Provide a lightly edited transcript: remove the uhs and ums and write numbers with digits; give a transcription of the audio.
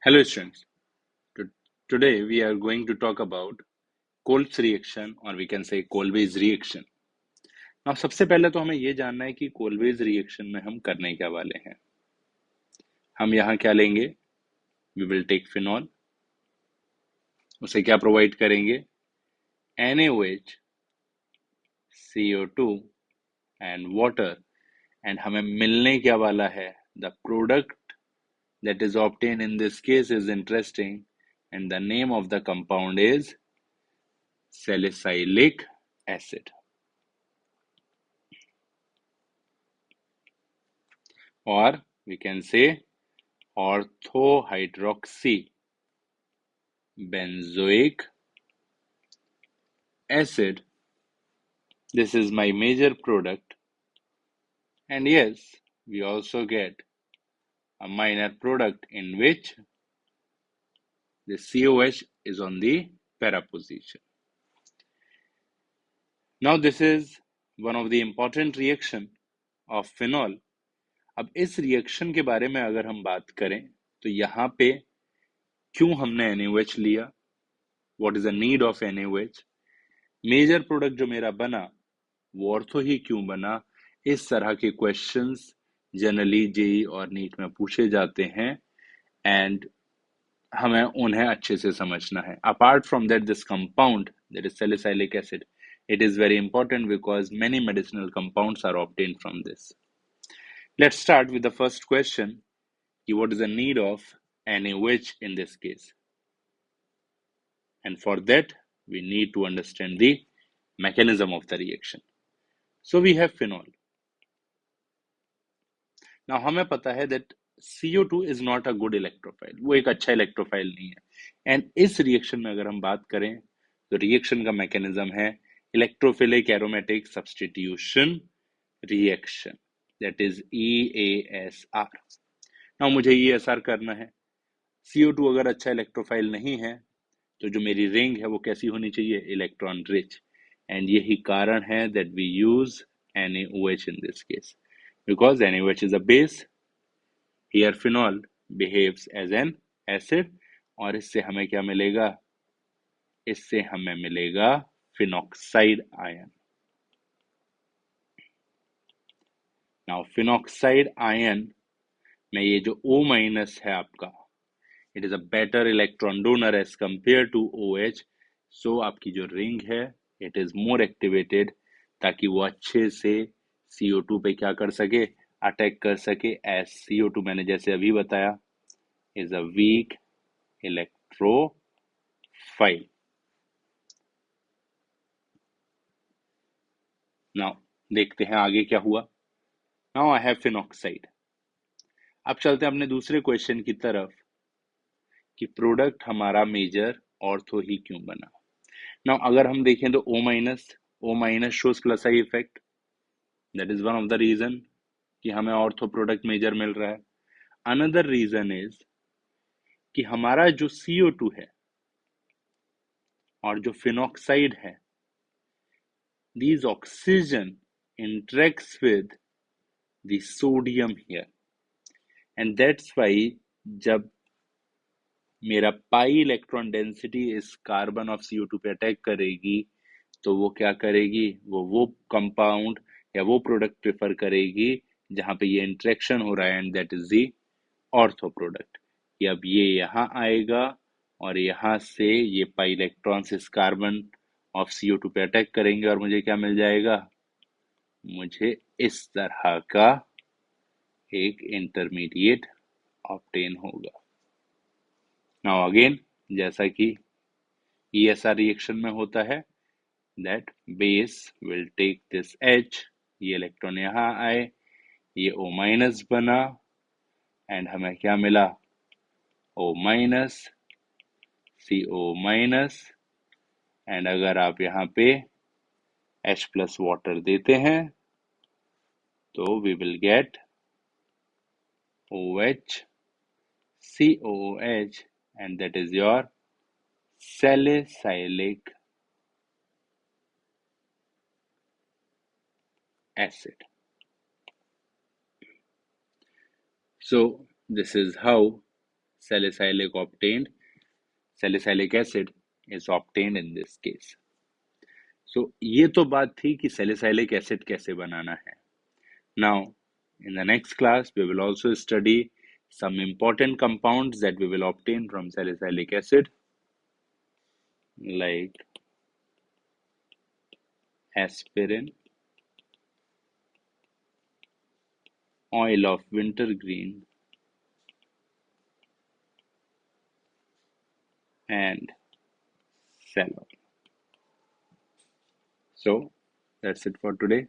Hello students. To- Today we are going to talk about Kolb's reaction or we can say Kolbe's reaction. Now सबसे पहले तो हमें ये जानना है कि Kolbe's reaction में हम करने क्या वाले हैं. हम यहाँ क्या लेंगे? We will take phenol. उसे क्या प्रोवाइड करेंगे? NaOH, CO2 and water. And हमें मिलने क्या वाला है? The product that is obtained in this case is interesting and the name of the compound is salicylic acid. Or we can say orthohydroxy benzoic acid. This is my major product, and yes, we also get a minor product in which the COH is on the para position. Now this is one of the important reaction of phenol. अब इस reaction के बारे में अगर हम बात करें तो यहाँ पे क्यों हमने NaOH लिया, what is the need of NaOH, major product जो मेरा बना वो ऑर्थो ही क्यों बना, इस तरह के क्वेश्चंस जनरली जेई और नीट में पूछे जाते हैं एंड हमें उन्हें अच्छे से समझना है. Apart from that this compound that is salicylic acid, it is very important because many medicinal compounds are obtained from this. Let's start with the first question. What is the need of NaOH in this case? And for that, we need to understand the mechanism of the reaction. So we have phenol. Now हमें पता है that CO2 is not a good electrophile. वो एक अच्छा electrophile नहीं है. And इस reaction में अगर हम बात करें तो रिएक्शन का मैकेनिज्म है electrophilic aromatic substitution reaction, that is EASR. Now मुझे EASR करना है. CO2 अगर अच्छा इलेक्ट्रोफाइल नहीं है तो जो मेरी रिंग है वो कैसी होनी चाहिए? Electron rich. एंड यही कारण है that we use NaOH in this case. Because NaOH is a base, here phenol behaves as an acid और इससे हमें क्या मिलेगा? इससे हमें मिलेगा phenoxide ion. Now phenoxide ion में ये जो O minus है आपका, it is a better electron donor as compared to OH. So आपकी जो रिंग है it is more activated ताकि वो अच्छे से CO2 पे क्या कर सके? अटैक कर सके. as CO2 मैंने जैसे अभी बताया is a weak electrophile. Now देखते हैं आगे क्या हुआ. Now I have phenoxide. अब चलते हैं अपने दूसरे क्वेश्चन की तरफ कि प्रोडक्ट हमारा मेजर ऑर्थो ही क्यों बना. Now अगर हम देखें तो O minus shows plus I effect. That is one of the reason कि हमें ऑर्थो प्रोडक्ट मेजर मिल रहा है. Another reason is कि हमारा जो CO2 है और जो फिनॉक्साइड है, these oxygen interacts with the sodium here, and that's why जब मेरा पाई इलेक्ट्रॉन डेंसिटी इस कार्बन ऑफ CO2 पे अटैक करेगी तो वो क्या करेगी? वो कंपाउंड या वो प्रोडक्ट प्रेफर करेगी जहां पे ये इंटरेक्शन हो रहा है, and that is the ortho product. अब ये यहाँ आएगा और यहाँ से ये पाई इलेक्ट्रॉन्स इस कार्बन ऑफ CO2 पे अटैक करेंगे और मुझे क्या मिल जाएगा? मुझे इस तरह का एक इंटरमीडिएट ऑब्टेन होगा. नाउ अगेन जैसा कि ESR रिएक्शन में होता है, that base will take this H, ये इलेक्ट्रॉन यहाँ आए, ये O माइनस बना एंड हमें क्या मिला? O minus CO minus. And अगर आप यहाँ पे H प्लस वाटर देते हैं तो we will get OH COOH and that is your salicylic acid. So this is how salicylic obtained, salicylic acid is obtained in this case. So ये तो बात थी कि salicylic acid कैसे बनाना है. Now, in the next class, we will also study some important compounds that we will obtain from salicylic acid, like aspirin, oil of wintergreen, and cellulose. So, that's it for today.